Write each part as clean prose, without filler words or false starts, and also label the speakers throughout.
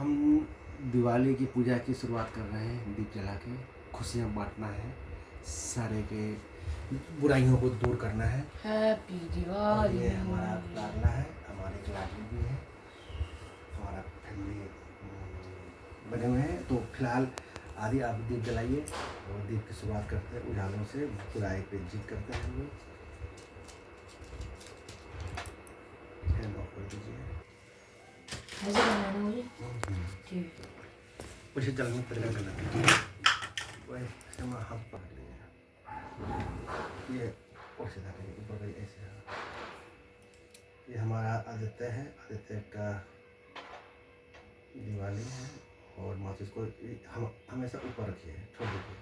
Speaker 1: हम दिवाली की पूजा की शुरुआत कर रहे हैं दीप जला के। खुशियाँ बांटना है, सारे के बुराइयों को दूर करना है।
Speaker 2: हैप्पी
Speaker 1: और
Speaker 2: दिवाली।
Speaker 1: ये हमारा लाडला है, हमारे एक लाडली भी है, हमारा फैमिली बने हुए हैं। तो फिलहाल आदि आप दीप जलाइए और दीप की शुरुआत करते हैं। उजालों से बुराई पे जीत करते हैं हम लोग। फैन ऑफ कर दीजिए।
Speaker 2: ऐसे करना है ना मुझे? ठीक है।
Speaker 1: उसे जलने पर गलत वही ऐसे हम हाथ पकड़ लिए, ये और सीधा करिए, ऊपर करिए ऐसे। ये हमारा आदित्य है, आदित्य का दिवाली है। और माचिस को हम हमेशा ऊपर रखिए, छोड़ दीजिए।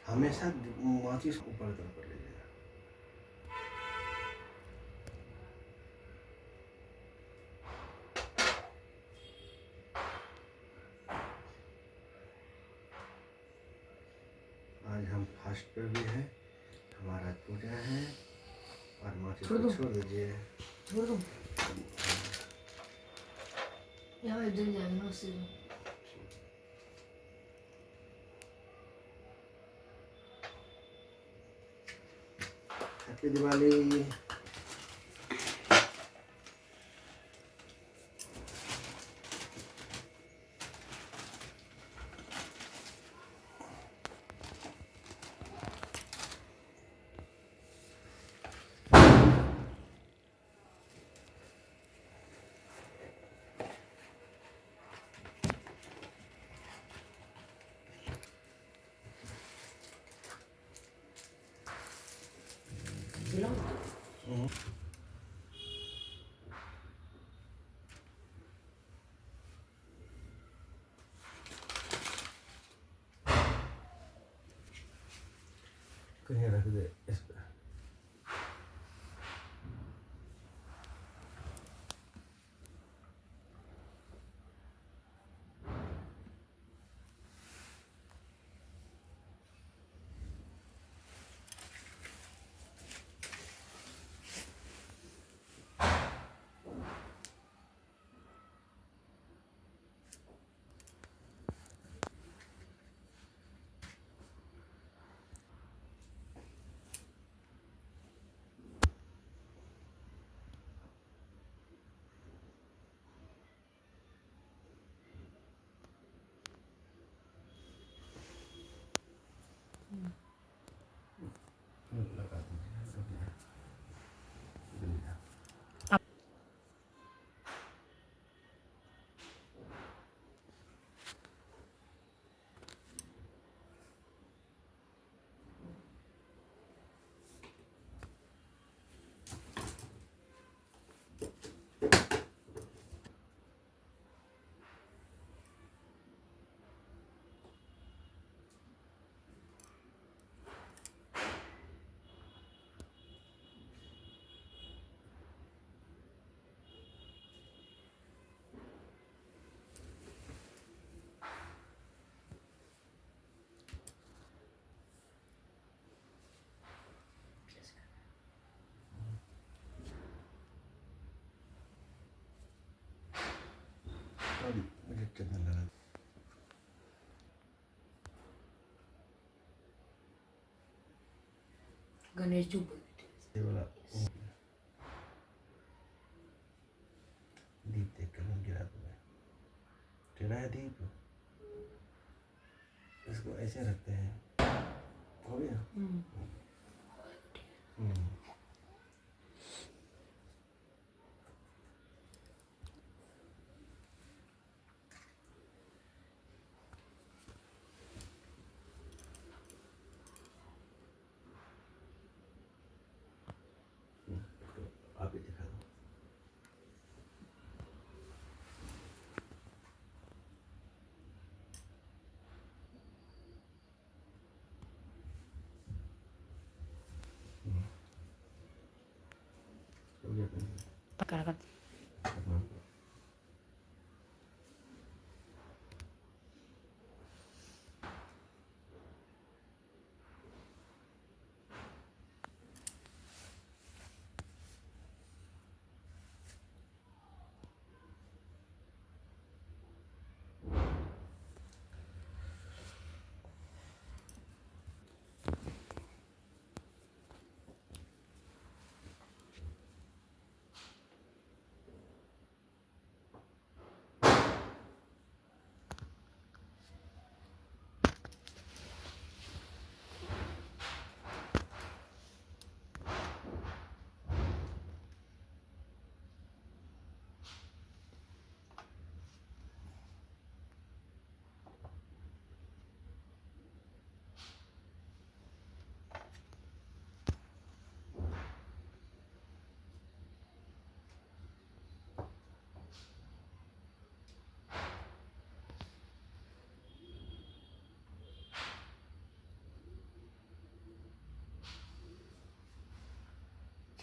Speaker 1: हमेशा माचिस को ऊपर तरफ कर लीजिए। आज हम फास्ट पर भी है, हमारा पूजा है। और माचिस को छोड़ दीजिए।
Speaker 2: छोड़ दो यहाँ जल जाएगा ना उससे।
Speaker 1: हैप्पी दिवाली। कहीं रख दे इस पे। लगा दीजिए। मुझे चंदन लगा।
Speaker 2: गणेश जी
Speaker 1: ये वाला दीप देख कर गिरा दूंगा। टेढ़ा है दीप, इसको ऐसे रखते हैं। हो गया। आप ही दिखा दो।
Speaker 2: पकड़ कर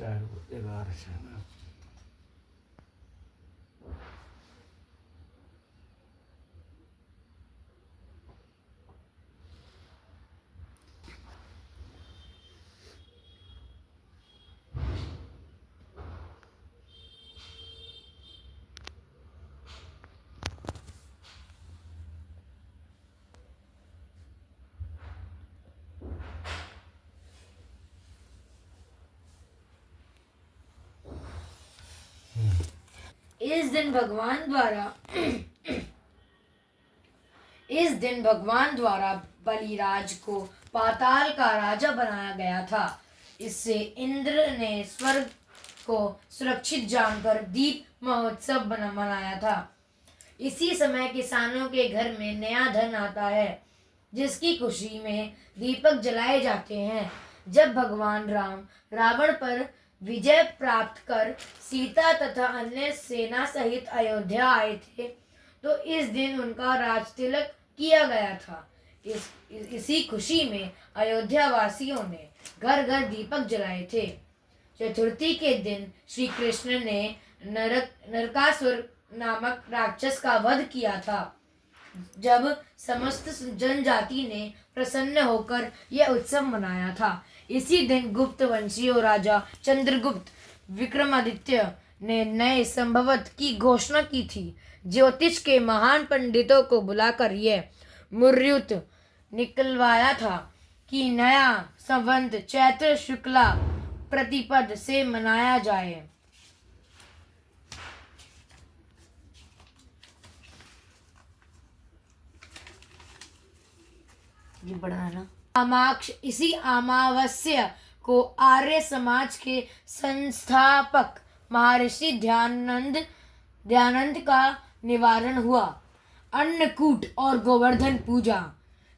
Speaker 1: 4 11 है ना।
Speaker 2: इस दिन भगवान द्वारा बलिराज को पाताल का राजा बनाया गया था। इससे इंद्र ने स्वर्ग को सुरक्षित जानकर दीप महोत्सव मनाया था। इसी समय किसानों के घर में नया धन आता है, जिसकी खुशी में दीपक जलाए जाते हैं। जब भगवान राम रावण पर विजय प्राप्त कर सीता तथा अन्य सेना सहित अयोध्या आए थे, तो इस दिन उनका राज तिलक किया गया था। इसी खुशी में अयोध्या वासियों ने घर घर दीपक जलाए थे। चतुर्थी के दिन श्री कृष्ण ने नरकासुर नामक राक्षस का वध किया था। जब समस्त जनजाति ने प्रसन्न होकर यह उत्सव मनाया था। इसी दिन गुप्त वंशीय राजा चंद्रगुप्त विक्रमादित्य ने नए संभवत की घोषणा की थी। ज्योतिष के महान पंडितों को बुलाकर यह मुहूर्त निकलवाया था कि नया संवत चैत्र शुक्ला प्रतिपद से मनाया जाए। ये बड़ा है ना। इसी अमावस्या को आर्य समाज के संस्थापक महर्षि दयानंद का निवारण हुआ। अन्नकूट और गोवर्धन पूजा।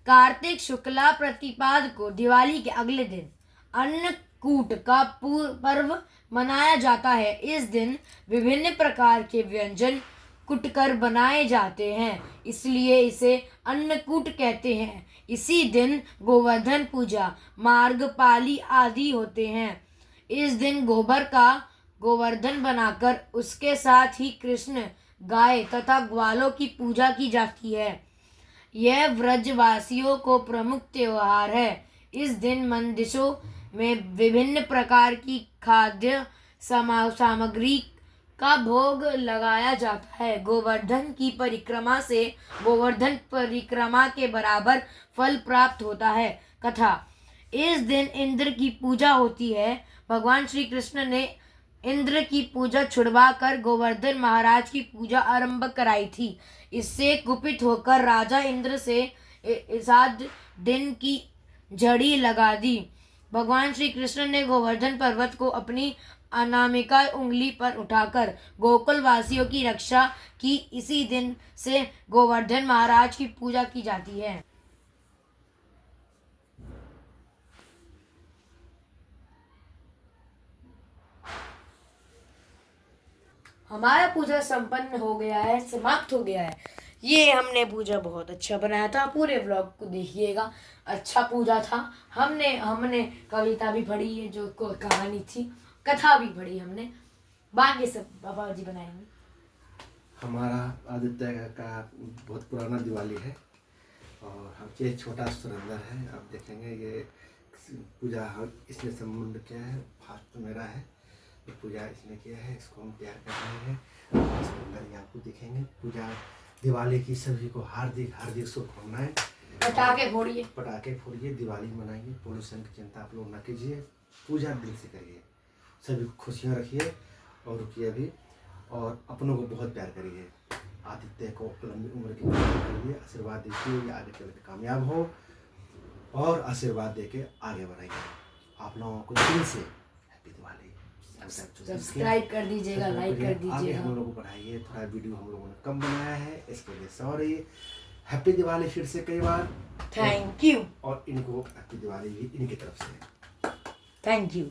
Speaker 2: कार्तिक शुक्ला प्रतिपद को दिवाली के अगले दिन अन्नकूट का पर्व मनाया जाता है। इस दिन विभिन्न प्रकार के व्यंजन कुटकर बनाए जाते हैं, इसलिए इसे अन्नकूट कहते हैं। इसी दिन गोवर्धन पूजा, मार्गपाली आदि होते हैं। इस दिन गोबर का गोवर्धन बनाकर उसके साथ ही कृष्ण, गाय तथा ग्वालों की पूजा की जाती है। यह व्रजवासियों को प्रमुख त्योहार है। इस दिन मंदिरों में विभिन्न प्रकार की खाद्य सामग्री का भोग लगाया जाता है। गोवर्धन की परिक्रमा से गोवर्धन परिक्रमा के बराबर फल प्राप्त होता है। कथा। इस दिन इंद्र की पूजा होती है। भगवान श्री कृष्ण ने इंद्र की पूजा छुड़वा कर गोवर्धन महाराज की पूजा आरंभ कराई थी। इससे कुपित होकर राजा इंद्र से 7 दिन की झड़ी लगा दी। भगवान श्री कृष्ण ने गोवर्धन पर्वत को अपनी अनामिका उंगली पर उठाकर गोकुल वासियों की रक्षा की। इसी दिन से गोवर्धन महाराज की पूजा की जाती है। हमारा पूजा संपन्न हो गया है, समाप्त हो गया है। ये हमने पूजा बहुत अच्छा बनाया था। पूरे व्लॉग को देखिएगा, अच्छा पूजा था। हमने कविता भी पढ़ी है, जो कहानी थी, कथा भी पढ़ी हमने। बाकी सब बाबा जी बनाएंगे।
Speaker 1: हमारा आदित्य का बहुत पुराना दिवाली है और हम ये छोटा सुरेंद्र है। आप देखेंगे ये पूजा इसने संबंध किया है। फास्ट मेरा है, ये पूजा इसने किया है, इसको हम तैयार कर रहे हैं। सुरेंद्र ये आपको दिखेंगे। पूजा दिवाली की सभी को हार्दिक हार्दिक शुभकामनाएं। पटाखे फोड़िए, दिवाली मनाइए, पोल्यूशन की चिंता आप लोग ना कीजिए, पूजा दिल से करिए, सभी को खुशियाँ रखिए और रुकिए भी, और अपनों को बहुत प्यार करिए। आदित्य को लंबी उम्र की करिए, आशीर्वाद दीजिए, ये आगे चल के कामयाब हो और आशीर्वाद दे के आगे बढ़ाइए। आप लोगों को दिल से हैप्पी दिवाली।
Speaker 2: सब्सक्राइब कर दीजिएगा, लाइक कर दीजिएगा।
Speaker 1: आगे हम लोगों को बढ़ाइए। थोड़ा वीडियो हम लोगों ने कम बनाया है, इसके लिए सॉरी। हैप्पी दिवाली फिर से कई बार।
Speaker 2: Thank you.
Speaker 1: और इनको हैप्पी दिवाली भी इनकी तरफ से।
Speaker 2: Thank you.